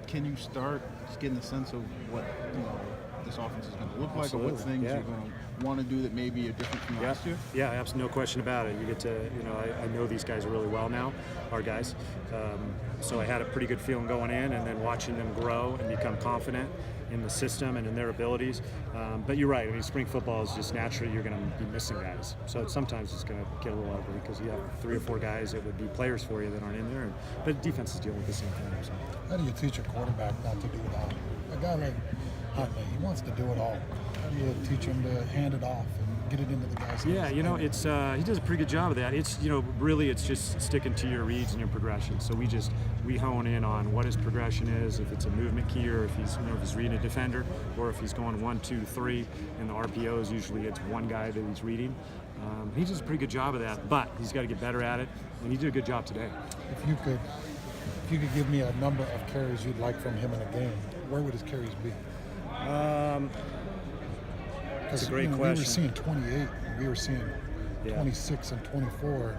can you start just getting a sense of what this offense is going to look like, Absolutely. or what things Yeah. you're going to want to do that maybe are different from last year? Yeah, absolutely, no question about it. You get to, I know these guys really well now, our guys. So I had a pretty good feeling going in, and then watching them grow and become confident in the system and in their abilities. But you're right. I mean, spring football is just naturally you're going to be missing guys. So sometimes it's going to get a little ugly because you have 3 or 4 guys that would be players for you that aren't in there. But defense is dealing with the same thing. So. How do you teach a quarterback not to do it all? A guy like Huntley, he wants to do it all. How do you teach him to hand it off and get it into the guy's hands? Yeah, it's he does a pretty good job of that. It's really it's just sticking to your reads and your progression. So we hone in on what his progression is, if it's a movement key, or if he's if he's reading a defender, or if he's going 1, 2, 3. And the RPOs usually it's one guy that he's reading. He does a pretty good job of that, but he's got to get better at it, and he did a good job today. If you could give me a number of carries you'd like from him in a game, where would his carries be? That's a great question. We were seeing 28, we were seeing 26 and 24.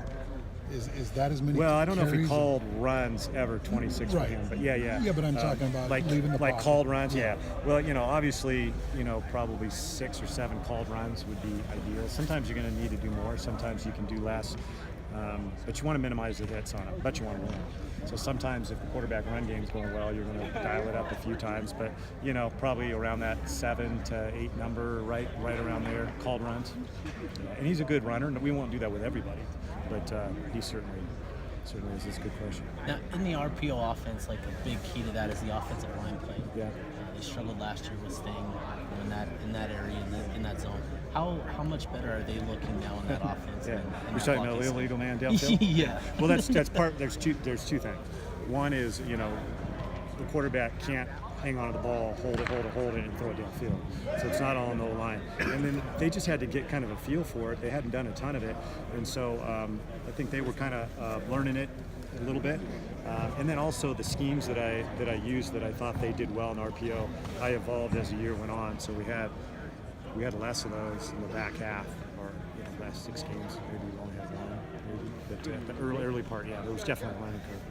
Is that as many? Well, I don't know if carries? he called runs ever 26 Right. for him, but yeah. Yeah, but I'm talking about leaving the like pocket. called runs. Yeah. Well, obviously, probably 6 or 7 called runs would be ideal. Sometimes you're going to need to do more. Sometimes you can do less. But you want to minimize the hits on it. But you want to win. So sometimes if the quarterback run game's going well, you're going to dial it up a few times. But probably around that 7 to 8 number, right around there, called runs. And he's a good runner. We won't do that with everybody, but he certainly is. It's a good question. Now, in the RPO offense, like a big key to that is the offensive line play. Yeah. They struggled last year with staying in that area, in that zone. How much better are they looking now in that offense? Yeah. And You're talking about illegal man downfield? Yeah. Well, that's part. There's two things. One is the quarterback can't hang on to the ball, hold it, and throw it downfield. So it's not all on the line. And then they just had to get kind of a feel for it. They hadn't done a ton of it, and so I think they were kind of learning it a little bit. And then also the schemes that I used that I thought they did well in RPO, I evolved as the year went on. So we had less of those in the back half, or last 6 games. Maybe we only had 1. But the early part, there was definitely a learning curve.